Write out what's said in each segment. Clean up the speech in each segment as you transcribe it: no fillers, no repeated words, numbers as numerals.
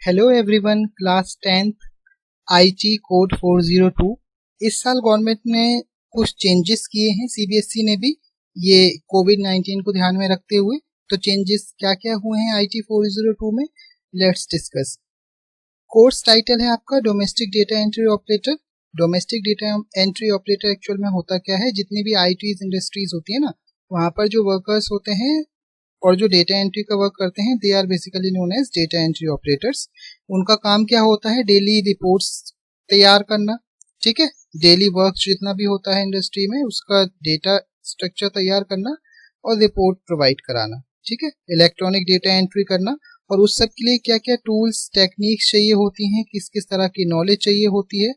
Hello everyone, class 10th IT code 402। इस साल government ने कुछ चेंजेस किए हैं, सीबीएसई ने भी, ये कोविड-19 को ध्यान में रखते हुए। तो चेंजेस क्या क्या हुए हैं आईटी 402 में, लेट्स डिस्कस। कोर्स टाइटल है आपका domestic data entry operator. Domestic data entry operator actual में होता क्या है, जितनी भी आईटी इंडस्ट्रीज होती है ना, वहाँ पर जो वर्कर्स होते हैं और जो डेटा एंट्री का वर्क करते हैं, they are basically known as data entry operators. उनका काम क्या होता है, डेली रिपोर्ट्स तैयार करना। ठीक है, डेली वर्क जितना भी होता है इंडस्ट्री में, उसका डेटा स्ट्रक्चर तैयार करना और रिपोर्ट प्रोवाइड कराना। ठीक है, इलेक्ट्रॉनिक डेटा एंट्री करना। और उस सब के लिए क्या क्या टूल्स टेक्निक्स चाहिए होती हैं, किस किस तरह की नॉलेज चाहिए होती है,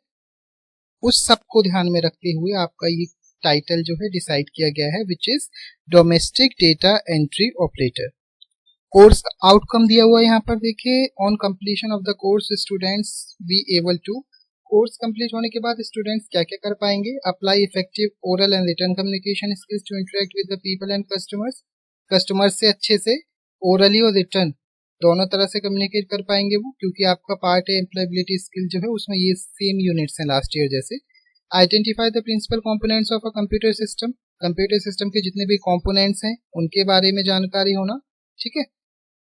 उस सब को ध्यान में रखते हुए आपका ये टाइटल जो है डिसाइड किया गया है, which is domestic data entry operator. Course outcome दिया हुआ है यहाँ पर देखिए, on completion of the course students be able to. Course complete होने के बाद स्टूडेंट्स क्या क्या कर पाएंगे, apply effective oral and written communication skills to interact with the people and customers. Customers से अच्छे से ओरली और रिटर्न दोनों तरह से कम्युनिकेट कर पाएंगे वो, क्योंकि आपका पार्ट है एम्प्लॉयबिलिटी स्किल जो है, उसमें ये सेम यूनिट्स हैं लास्ट ईयर जैसे। Identify the principal components of a computer system. Computer system के जितने भी कंपोनेंट्स हैं उनके बारे में जानकारी होना। ठीक है,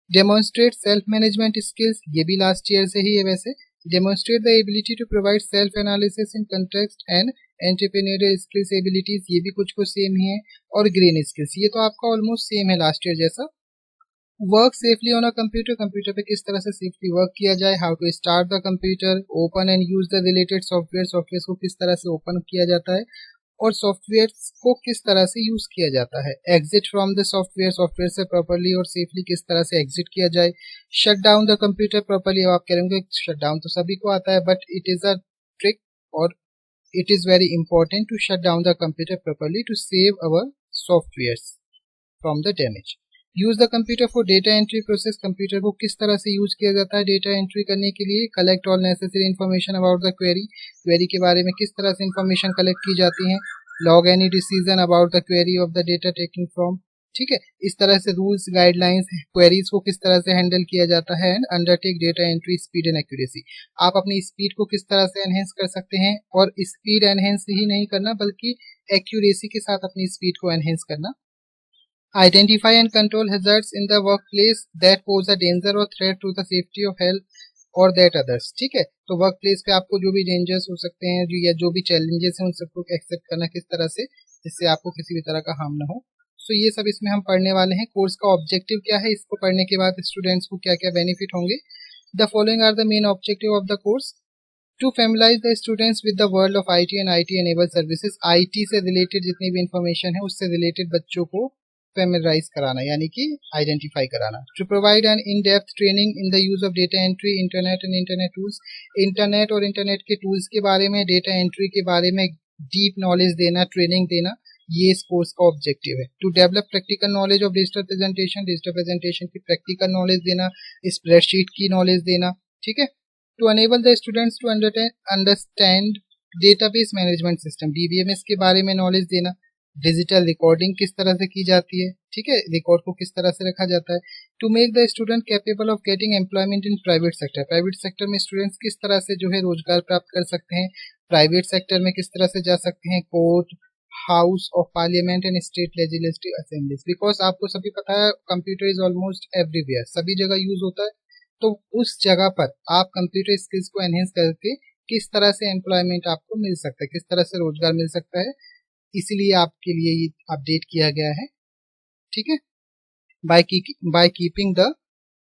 डेमोन्स्ट्रेट सेल्फ मैनेजमेंट स्किल्स, ये भी लास्ट ईयर से ही है वैसे। Demonstrate the ability to provide self analysis in context and entrepreneurial skills abilities, ये भी कुछ कुछ सेम ही है। और ग्रीन स्किल्स, ये तो आपका ऑलमोस्ट सेम है लास्ट ईयर जैसा। Work safely on a computer, computer पे किस तरह से सेफली वर्क किया जाए, how to start the computer, open and use the related software, software को किस तरह से ओपन किया जाता है और सॉफ्टवेयर को किस तरह से यूज किया जाता है। Exit from the software, software से प्रॉपर्ली और सेफली किस तरह से एग्जिट किया जाए। Shut down the computer properly, अब आप कहेंगे शट डाउन तो सभी को आता है, but it is a trick और it is very important to shut down the computer properly to save our software from the damage. Use the computer for data entry process, computer को किस तरह से यूज किया जाता है data entry करने के लिए। Collect all necessary information about the query, query के बारे में किस तरह से इन्फॉर्मेशन कलेक्ट की जाती है। Log any decision about the query of the data taking from. ठीक है, इस तरह से रूल्स गाइडलाइंस क्वेरीज को किस तरह से हैंडल किया जाता है। And undertake data entry speed and accuracy, आप अपनी स्पीड को किस तरह से एनहेंस कर सकते हैं, और स्पीड एनहेंस ही नहीं करना बल्कि एक्यूरेसी के साथ अपनी स्पीड को एनहेंस करना। Identify and control hazards in the workplace that pose a danger or threat to the safety of health or that others। ठीक है, तो वर्क प्लेस पे आपको जो भी डेंजर्स हो सकते हैं या जो भी चैलेंजेस हैं उन सबको एक्सेप्ट करना किस तरह से, जिससे आपको किसी भी तरह का हार्म ना हो। सो ये सब इसमें हम पढ़ने वाले हैं। कोर्स का ऑब्जेक्टिव क्या है, इसको पढ़ने के बाद स्टूडेंट्स को क्या क्या बेनिफिट होंगे। The following are the main objective of the course. To familiarise the students with the world of IT and IT enable services, IT से रिलेटेड जितनी भी इंफॉर्मेशन है उससे रिलेटेड बच्चों को फैमिलाइज कराना, यानी कि आइडेंटिफाई कराना। To provide an in depth training in the use of data entry, internet and internet tools, internet और इंटरनेट के टूल्स के बारे में, डेटा एंट्री के बारे में डीप नॉलेज देना, ट्रेनिंग देना, ये इस कोर्स का ऑब्जेक्टिव है। To develop practical knowledge of digital presentation, digital presentation की प्रैक्टिकल नॉलेज देना, स्प्रेडशीट की नॉलेज देना। ठीक है, to enable the students to understand database management system, DBMS के बारे में नॉलेज देना। डिजिटल रिकॉर्डिंग किस तरह से की जाती है, ठीक है, रिकॉर्ड को किस तरह से रखा जाता है। To make the student capable of getting employment in private sector, private sector में स्टूडेंट्स किस तरह से जो है रोजगार प्राप्त कर सकते हैं, प्राइवेट सेक्टर में किस तरह से जा सकते हैं, court, house of parliament and state legislative assemblies. Because आपको सभी पता है कंप्यूटर इज ऑलमोस्ट एवरीवेयर, सभी जगह यूज होता है, तो उस जगह पर आप कंप्यूटर स्किल्स को एनहेंस करके किस तरह से एम्प्लॉयमेंट आपको मिल सकता है, किस तरह से रोजगार मिल सकता है, इसीलिए आपके लिए ये अपडेट किया गया है। ठीक है, बाय कीपिंग द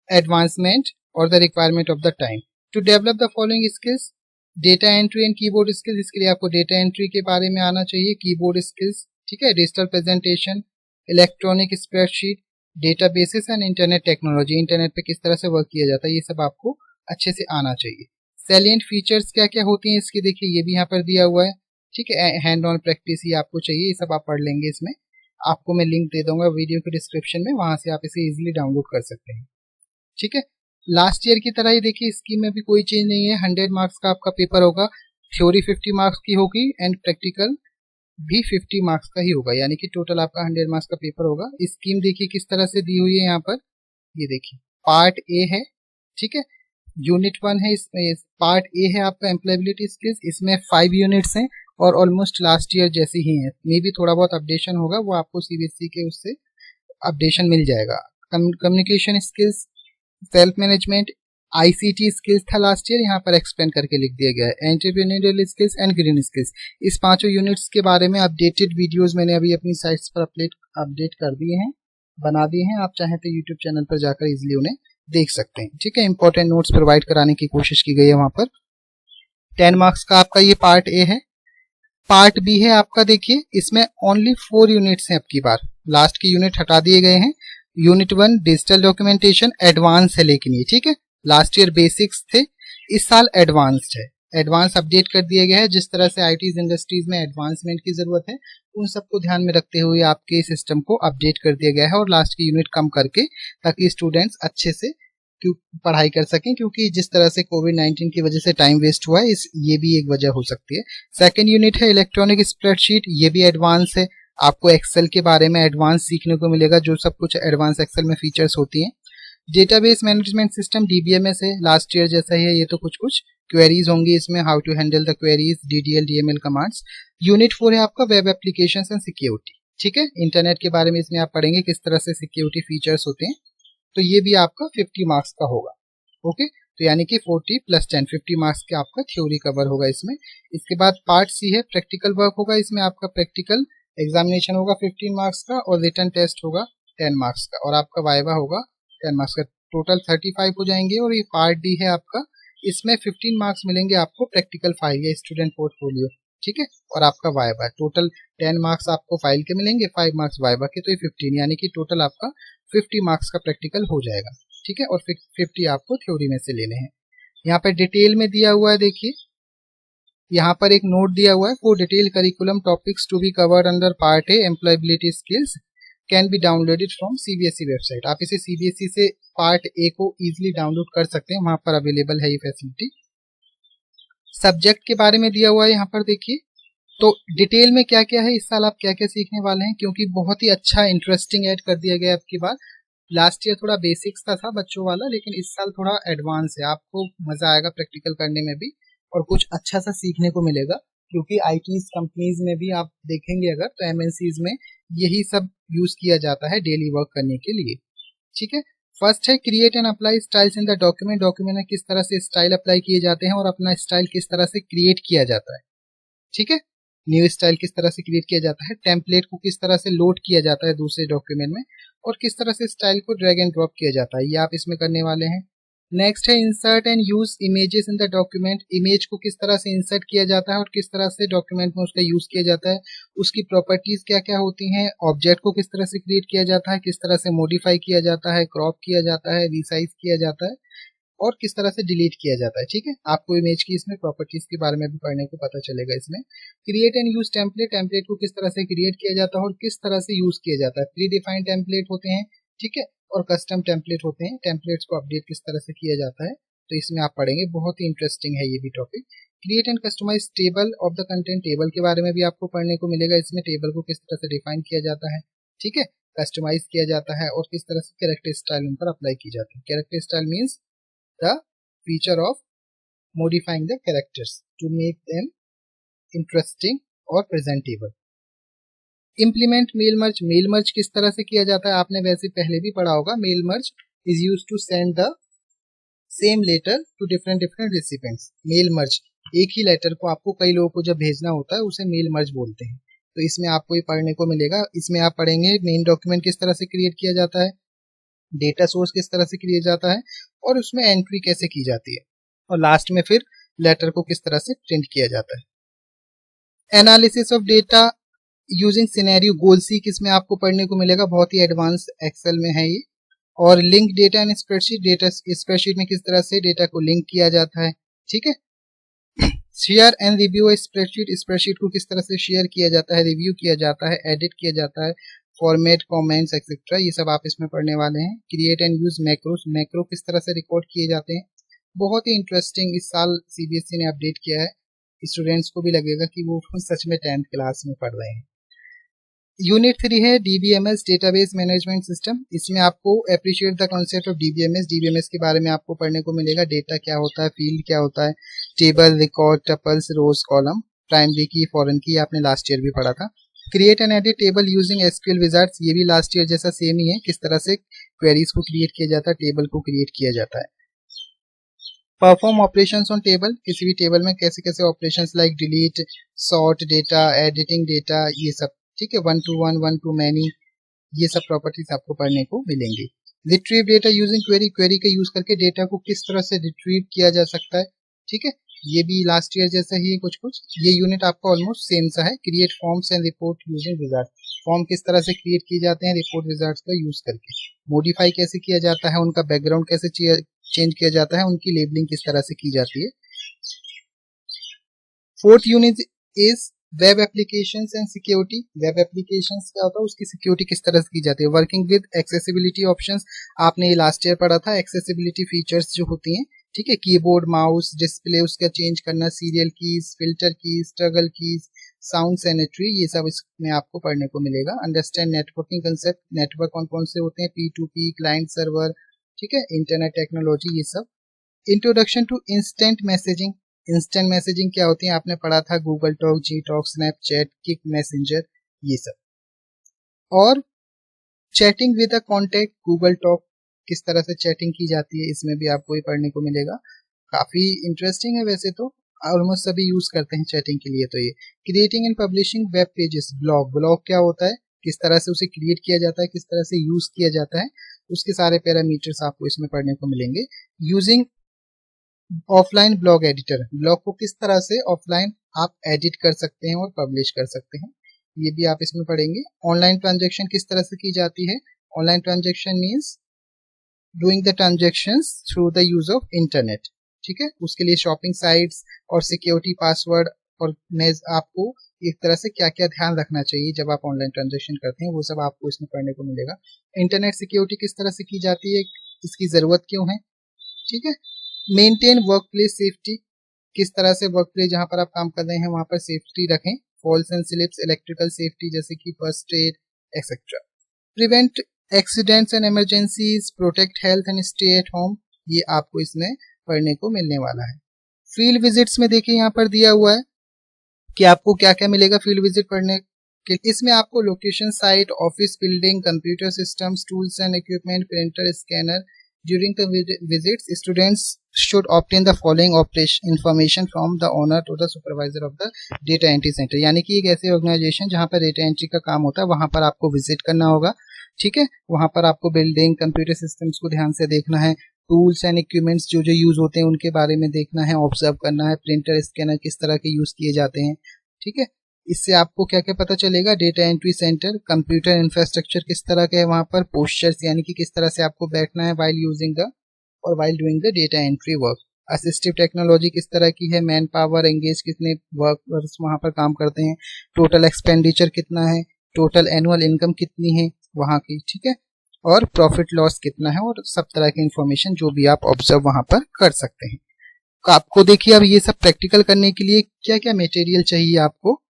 एडवांसमेंट और the requirement of the time. To develop the following skills, data entry and keyboard skills, इसके लिए आपको डेटा एंट्री के बारे में आना चाहिए, कीबोर्ड स्किल्स, ठीक है, digital presentation, electronic spreadsheet, databases and internet technology, internet पे किस तरह से वर्क किया जाता है, ये सब आपको अच्छे से आना चाहिए। सैलिएंट फीचर्स क्या क्या होती हैं इसकी, देखिए ये भी यहाँ पर दिया हुआ है। ठीक है, हैंड ऑन प्रैक्टिस ही आपको चाहिए, ये सब आप पढ़ लेंगे इसमें। आपको मैं लिंक दे दूंगा वीडियो के डिस्क्रिप्शन में, वहां से आप इसे इजीली डाउनलोड कर सकते हैं। ठीक है, लास्ट ईयर की तरह ही देखिए इसकी में भी कोई चेंज नहीं है। 100 मार्क्स का आपका पेपर होगा, थ्योरी 50 मार्क्स की होगी एंड प्रैक्टिकल भी 50 मार्क्स का ही होगा, यानी कि टोटल आपका 100 मार्क्स का पेपर होगा। स्कीम देखिए किस तरह से दी हुई है यहाँ पर, ये देखिए पार्ट ए है, ठीक है, यूनिट 1 है, इसमें पार्ट ए है आपका एम्प्लॉयबिलिटी स्किल्स, इसमें 5 यूनिट्स हैं और ऑलमोस्ट लास्ट ईयर जैसी ही हैं। मे भी थोड़ा बहुत अपडेशन होगा, वो आपको सीबीएसई के उससे अपडेशन मिल जाएगा। Communication skills, self management, ICT skills था लास्ट ईयर, यहाँ पर एक्सपेंड करके लिख दिया गया है। Entrepreneurial skills and green skills, इस पांचों यूनिट्स के बारे में अपडेटेड वीडियोस मैंने अभी अपनी साइट्स पर अपडेट कर दिए हैं, बना दिए हैं। आप चाहें तो यूट्यूब चैनल पर जाकर इजिली उन्हें देख सकते हैं। ठीक है, इंपॉर्टेंट नोट्स प्रोवाइड कराने की कोशिश की गई है वहां पर। 10 मार्क्स का आपका ये पार्ट ए है। पार्ट बी है आपका, देखिए इसमें ओनली 4 यूनिट्स हैं अब की बार, लास्ट के यूनिट हटा दिए गए हैं। यूनिट 1 डिजिटल डॉक्यूमेंटेशन एडवांस है, लेकिन ये ठीक है, लास्ट ईयर बेसिक्स थे, इस साल एडवांस्ड है। एडवांस अपडेट कर दिया गया है। जिस तरह से आईटी इंडस्ट्रीज में एडवांसमेंट की जरूरत है, उन सबको ध्यान में रखते हुए आपके सिस्टम को अपडेट कर दिया गया है और लास्ट की यूनिट कम करके, ताकि स्टूडेंट्स अच्छे से पढ़ाई कर सकें, क्योंकि जिस तरह से कोविड-19 की वजह से टाइम वेस्ट हुआ है, ये भी एक वजह हो सकती है। सेकंड यूनिट है इलेक्ट्रॉनिक स्प्रेडशीट, ये भी एडवांस है। आपको एक्सेल के बारे में एडवांस सीखने को मिलेगा, जो सब कुछ एडवांस एक्सेल में फीचर्स होती हैं। डेटाबेस मैनेजमेंट सिस्टम डीबीएमएस है, लास्ट ईयर जैसा ही है ये, तो कुछ कुछ क्वेरीज होंगी इसमें, how to handle the queries, DDL DML commands. Unit 4 है आपका वेब एप्लीकेशंस एंड सिक्योरिटी। ठीक है, इंटरनेट के बारे में इसमें आप पढ़ेंगे किस तरह से सिक्योरिटी फीचर्स होते हैं, तो ये भी आपका 50 मार्क्स का होगा। ओके, तो यानी कि 40 + 10 50 मार्क्स का आपका थ्योरी कवर होगा इसमें। इसके बाद पार्ट सी है प्रैक्टिकल वर्क होगा, इसमें आपका प्रैक्टिकल एग्जामिनेशन होगा 15 मार्क्स का और रिटन टेस्ट होगा 10 मार्क्स का, और आपका वाइवा होगा 10 मार्क्स का, टोटल 35 हो जाएंगे। और ये पार्ट डी है आपका, इसमें 15 मार्क्स मिलेंगे आपको प्रैक्टिकल फाइल या स्टूडेंट पोर्टफोलियो। ठीक है, और आपका वाइवा, टोटल 10 मार्क्स आपको फाइल के मिलेंगे, 5 मार्क्स वाइवा के, तो ये 15, यानी कि टोटल आपका 50 मार्क्स का प्रैक्टिकल हो जाएगा। ठीक है, और 50 आपको थ्योरी में से लेने हैं। यहाँ पर डिटेल में दिया हुआ है, देखिए यहाँ पर एक नोट दिया हुआ है, for detail curriculum topics to be covered under part A employability skills can be downloaded from CBSE website. आप इसे सीबीएसई से पार्ट ए को इजीली डाउनलोड कर सकते हैं, वहां पर अवेलेबल है ये फैसिलिटी। सब्जेक्ट के बारे में दिया हुआ है यहाँ पर, देखिए तो डिटेल में क्या क्या है, इस साल आप क्या क्या सीखने वाले हैं, क्योंकि बहुत ही अच्छा इंटरेस्टिंग ऐड कर दिया गया है आपकी बार। लास्ट ईयर थोड़ा बेसिक्स का था बच्चों वाला, लेकिन इस साल थोड़ा एडवांस है, आपको मजा आएगा प्रैक्टिकल करने में भी और कुछ अच्छा सा सीखने को मिलेगा। क्योंकि आईटी कंपनीज में भी आप देखेंगे अगर, तो एमएनसीज में यही सब यूज किया जाता है डेली वर्क करने के लिए। ठीक है, फर्स्ट है create and apply styles in the document. Document में किस तरह से स्टाइल अप्लाई किए जाते हैं और अपना स्टाइल किस तरह से क्रिएट किया जाता है। ठीक है, न्यू स्टाइल किस तरह से क्रिएट किया जाता है, टेम्पलेट को किस तरह से लोड किया जाता है दूसरे डॉक्यूमेंट में, और किस तरह से स्टाइल को ड्रैग एंड ड्रॉप किया जाता है, ये आप इसमें करने वाले हैं। नेक्स्ट है insert and use images in the document. Image को किस तरह से इंसर्ट किया जाता है और किस तरह से डॉक्यूमेंट में उसका यूज किया जाता है, उसकी प्रॉपर्टीज क्या क्या होती हैं, ऑब्जेक्ट को किस तरह से क्रिएट किया जाता है, किस तरह से मॉडिफाई किया जाता है, क्रॉप किया जाता है, रिसाइज किया जाता है, और किस तरह से डिलीट किया जाता है। ठीक है, आपको इमेज की इसमें प्रॉपर्टीज के बारे में भी पढ़ने को पता चलेगा इसमें। Create and use template, template को किस तरह से क्रिएट किया जाता है और किस तरह से यूज किया जाता है। प्री डिफाइंड टेम्पलेट होते हैं, ठीक है, और कस्टम टेम्पलेट होते हैं, टेम्पलेट्स को अपडेट किस तरह से किया जाता है, तो इसमें आप पढ़ेंगे, बहुत ही इंटरेस्टिंग है ये भी topic. Create and customize table of the content, table के बारे में भी आपको पढ़ने को मिलेगा इसमें, टेबल को किस तरह से डिफाइन किया जाता है, ठीक है, कस्टमाइज किया जाता है, और किस तरह से कैरेक्टर स्टाइल उन पर अप्लाई की जाती है। Character style means the feature of modifying the characters to make them interesting or presentable. Implement mail merge, mail merge किस तरह से किया जाता है, आपने वैसे पहले भी पढ़ा होगा। mail merge is used to send the same letter to different recipients. mail merge, एक ही लेटर को आपको कई लोगों को जब भेजना होता है उसे मेल मर्ज बोलते हैं। तो इसमें आपको ये पढ़ने को मिलेगा। इसमें आप पढ़ेंगे मेन डॉक्यूमेंट किस तरह से क्रिएट किया जाता है, डेटा सोर्स किस तरह से क्रिएट जाता है, और उसमें एंट्री कैसे की जाती है, और लास्ट में फिर लेटर को किस तरह से प्रिंट किया जाता है। Analysis of data using scenario, goal seek इसमें आपको पढ़ने को मिलेगा, बहुत ही एडवांस एक्सेल में है ये। और link data and spreadsheet, data spreadsheet में किस तरह से डेटा को लिंक किया जाता है। ठीक है, share and review spreadsheet, spreadsheet को किस तरह से शेयर किया जाता है, रिव्यू किया जाता है, एडिट किया जाता है, फॉर्मेट, कमेंट्स एक्सेट्रा, ये सब आप इसमें पढ़ने वाले हैं। Create and use macros, macro किस तरह से रिकॉर्ड किए जाते हैं, बहुत ही इंटरेस्टिंग इस साल सीबीएसई ने अपडेट किया है। स्टूडेंट्स को भी लगेगा कि वो सच में 10th क्लास में पढ़ रहे हैं। यूनिट 3 है डीबीएमएस डेटाबेस मैनेजमेंट सिस्टम। इसमें आपको appreciate the concept of DBMS, DBMS के बारे में आपको पढ़ने को मिलेगा। डेटा क्या होता है, फील्ड क्या होता है, टेबल, रिकॉर्ड, टपल्स, रोज, कॉलम, प्राइमरी की, फॉरेन की, आपने लास्ट ईयर भी पढ़ा था। Create and edit table using SQL Wizards, ये भी लास्ट ईयर जैसा सेम ही है, किस तरह से क्वेरीज को क्रिएट किया जाता है, टेबल को क्रिएट किया जाता है। परफॉर्म ऑपरेशंस ऑन टेबल, किसी भी टेबल में कैसे कैसे operations like delete, sort data, editing data, ये सब, ठीक है। 1 to 1, 1 to many, ये सब प्रॉपर्टीज आपको पढ़ने को मिलेंगी। Retrieve data using query, query का यूज करके डेटा को किस तरह से रिट्रीव किया जा सकता है, ठीक है। ये भी लास्ट ईयर जैसा ही है कुछ कुछ। ये यूनिट आपका ऑलमोस्ट सेम सा है। Create forms and report using wizard, form किस तरह से क्रिएट किए जाते हैं रिपोर्ट विजार्ड्स का यूज करके। मॉडिफाई कैसे किया जाता है, उनका बैकग्राउंड कैसे चेंज किया जाता है, उनकी लेबलिंग किस तरह से की जाती है। Fourth unit is web applications and security. Web applications क्या होता है, उसकी सिक्योरिटी किस तरह से की जाती है। वर्किंग विद एक्सेसिबिलिटी ऑप्शंस, आपने ये लास्ट ईयर पढ़ा था। एक्सेसिबिलिटी फीचर्स जो होती हैं, ठीक है, कीबोर्ड, माउस, डिस्प्ले उसका चेंज करना, serial keys, filter keys, toggle keys, sound sanitary, ये सब इसमें आपको पढ़ने को मिलेगा। अंडरस्टैंड नेटवर्किंग कंसेप्ट, नेटवर्क कौन कौन से होते हैं, P2P, क्लाइंट सर्वर, ठीक है, इंटरनेट टेक्नोलॉजी, ये सब। Introduction to instant messaging, instant messaging क्या होती है आपने पढ़ा था, Google Talk, G Talk, Snapchat, Kik Messenger, ये सब। और chatting with a contact, Google Talk किस तरह से चैटिंग की जाती है, इसमें भी आपको ये पढ़ने को मिलेगा। काफी इंटरेस्टिंग है वैसे तो, ऑलमोस्ट सभी यूज करते हैं चैटिंग के लिए। तो ये creating and publishing web pages, blog, blog क्या होता है, किस तरह से उसे क्रिएट किया जाता है, किस तरह से यूज किया जाता है, उसके सारे पैरामीटर्स आपको इसमें पढ़ने को मिलेंगे। Using offline blog editor, blog को किस तरह से ऑफलाइन आप एडिट कर सकते हैं और पब्लिश कर सकते हैं, ये भी आप इसमें पढ़ेंगे। ऑनलाइन ट्रांजैक्शन किस तरह से की जाती है, online transaction means doing the transactions through the use of internet, ठीक है। उसके लिए शॉपिंग साइट्स और सिक्योरिटी पासवर्ड और आपको एक तरह से क्या क्या ध्यान रखना चाहिए जब आप ऑनलाइन ट्रांजैक्शन करते हैं, वो सब आपको इसमें पढ़ने को मिलेगा। इंटरनेट सिक्योरिटी किस तरह से की जाती है, इसकी जरूरत क्यों है, ठीक है। मेंटेन वर्क प्लेस सेफ्टी, किस तरह से वर्क प्लेस जहां पर आप काम कर रहे हैं वहां पर सेफ्टी रखें। Falls and slips, electrical safety जैसे कि first aid etcetera. Prevent accidents and emergencies, protect health and stay at home, ये आपको इसमें पढ़ने को मिलने वाला है। फील्ड विजिट्स में देखिए यहाँ पर दिया हुआ है कि आपको क्या क्या मिलेगा फील्ड विजिट पढ़ने के। इसमें आपको location, site, office building, computer systems, tools and equipment, printer, scanner. During the visits, students should obtain the following operation information from the owner to the supervisor of the data entry center। यानी कि एक ऐसी organisation जहां पर data entry का काम होता है, वहां पर आपको विजिट करना होगा, ठीक है। वहां पर आपको बिल्डिंग, कंप्यूटर सिस्टम्स को ध्यान से देखना है, टूल्स एंड इक्विपमेंट्स जो जो यूज होते हैं उनके बारे में देखना है, ऑब्जर्व करना है, प्रिंटर, स्कैनर किस तरह के यूज किए जाते हैं, ठीक है। इससे आपको क्या क्या पता चलेगा, data entry centre, computer infrastructure किस तरह का है वहां पर, पोस्चर्स यानी कि किस तरह से आपको बैठना है वाइल यूजिंग द और while doing the data entry work. Assistive technology किस तरह की है, मैन पावर एंगेज, कितने वर्कर्स वहां पर काम करते हैं, टोटल एक्सपेंडिचर कितना है, टोटल एनुअल इनकम कितनी है वहां की, ठीक है, और प्रॉफिट लॉस कितना है, और सब तरह की इंफॉर्मेशन जो भी आप ऑब्जर्व वहां पर कर सकते हैं। तो आपको देखिए अब ये सब प्रैक्टिकल करने के लिए क्या क्या मटेरियल चाहिए आपको।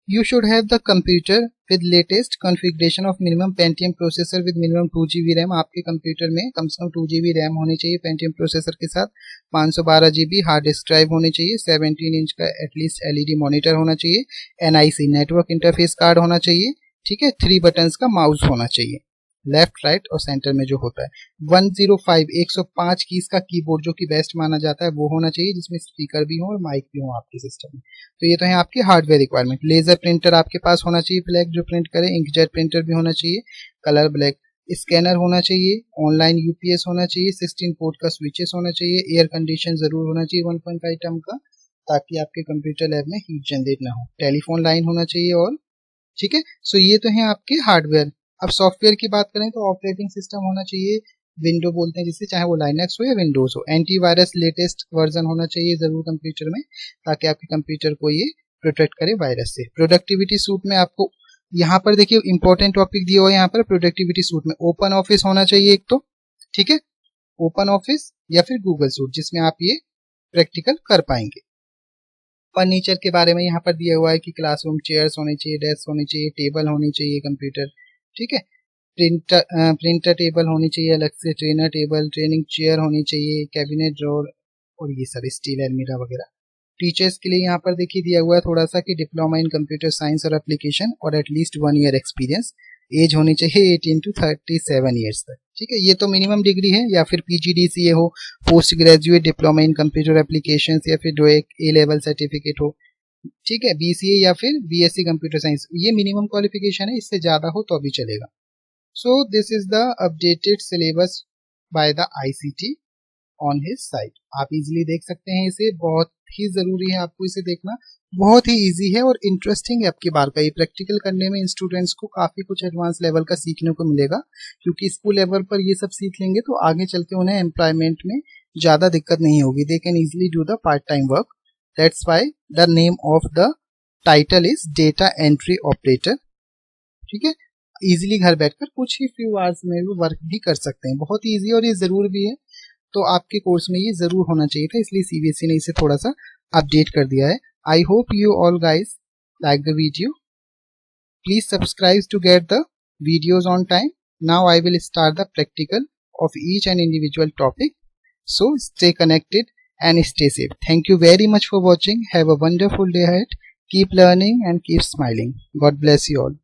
You should have the computer with latest configuration of minimum Pentium processor with minimum 2 GB RAM। आपके कंप्यूटर में कम से कम 2 GB RAM होनी चाहिए Pentium प्रोसेसर के साथ, 512 GB हार्ड डिस्क ड्राइव होनी चाहिए, 17 इंच का एटलीस्ट LED मॉनिटर होना चाहिए, NIC नेटवर्क इंटरफेस कार्ड होना चाहिए, ठीक है, 3 बटन्स का माउस होना चाहिए, लेफ्ट, राइट और सेंटर में जो होता है। 105 कीज का कीबोर्ड जो कि बेस्ट माना जाता है वो होना चाहिए, जिसमें स्पीकर भी हो और माइक भी हो आपके सिस्टम में। तो ये तो है आपकी हार्डवेयर रिक्वायरमेंट। लेजर प्रिंटर आपके पास होना चाहिए, ब्लैक जो प्रिंट करे, इंकजेट प्रिंटर भी होना चाहिए, कलर ब्लैक, स्कैनर होना चाहिए, ऑनलाइन UPS होना चाहिए, 16 पोर्ट का स्विचेस होना चाहिए, एयर कंडीशन जरूर होना चाहिए 1.5 टर्म का, ताकि आपके कंप्यूटर लैब में हीट जनरेट ना हो, टेलीफोन लाइन होना चाहिए, और ठीक है। सो ये तो है आपके हार्डवेयर। अब सॉफ्टवेयर की बात करें तो ऑपरेटिंग सिस्टम होना चाहिए, विंडो बोलते हैं जिसे, चाहे वो लाइनक्स हो या विंडोज हो। एंटीवायरस लेटेस्ट वर्जन होना चाहिए जरूर कंप्यूटर में, ताकि आपके कंप्यूटर को ये प्रोटेक्ट करे वायरस से। प्रोडक्टिविटी सूट में आपको यहाँ पर देखिए इंपॉर्टेंट टॉपिक दिया हुआ है, यहाँ पर प्रोडक्टिविटी सूट में ओपन ऑफिस होना चाहिए एक तो, ठीक है, ओपन ऑफिस या फिर गूगल सूट, जिसमें आप ये प्रैक्टिकल कर पाएंगे। फर्नीचर के बारे में यहाँ पर दिया हुआ है कि क्लासरूम चेयर्स होने चाहिए, डेस्क होनी चाहिए, टेबल होनी चाहिए, कंप्यूटर, ठीक है, प्रिंटर टेबल होनी चाहिए अलग से, ट्रेनर टेबल, ट्रेनिंग चेयर होनी चाहिए, कैबिनेट ड्रॉर और ये सब स्टील अलमीरा वगैरह। टीचर्स के लिए यहाँ पर देखिए दिया हुआ है थोड़ा सा कि डिप्लोमा इन कंप्यूटर साइंस और एप्लीकेशन और एटलीस्ट 1 ईयर एक्सपीरियंस, एज होनी चाहिए 18 to 37 ईयर्स तक, ठीक है। ये तो मिनिमम डिग्री है, या फिर पीजीडीसीए हो, post graduate diploma in computer application, या फिर जो एक ए लेवल सर्टिफिकेट हो, ठीक है, बीसीए या फिर बीएससी कंप्यूटर साइंस, ये मिनिमम क्वालिफिकेशन है, इससे ज्यादा हो तो भी चलेगा। So this is the updated syllabus by the ICT on his site. आप इजीली देख सकते हैं इसे, बहुत ही जरूरी है आपको इसे देखना, बहुत ही इजी है और इंटरेस्टिंग है। आपकी बार का ये प्रैक्टिकल करने में स्टूडेंट्स को काफी कुछ एडवांस लेवल का सीखने को मिलेगा, क्योंकि स्कूल लेवल पर ये सब सीख लेंगे तो आगे चल के उन्हें एम्प्लॉयमेंट में ज्यादा दिक्कत नहीं होगी, they can easily do the part time work. That's why the name of the title is data entry operator, ठीक है। इजिली घर बैठकर कुछ ही फ्यू आवर्स में भी वर्क भी कर सकते हैं, बहुत ईजी और ये जरूर भी है, तो आपके कोर्स में ये जरूर होना चाहिए था, इसलिए सीबीएसई ने इसे थोड़ा सा अपडेट कर दिया है। I hope you all guys like the video, please subscribe to get the videos on time. Now I will start the practical of each and individual topic, so stay connected and stay safe. Thank you very much for watching. Have a wonderful day ahead. Keep learning and keep smiling. God bless you all.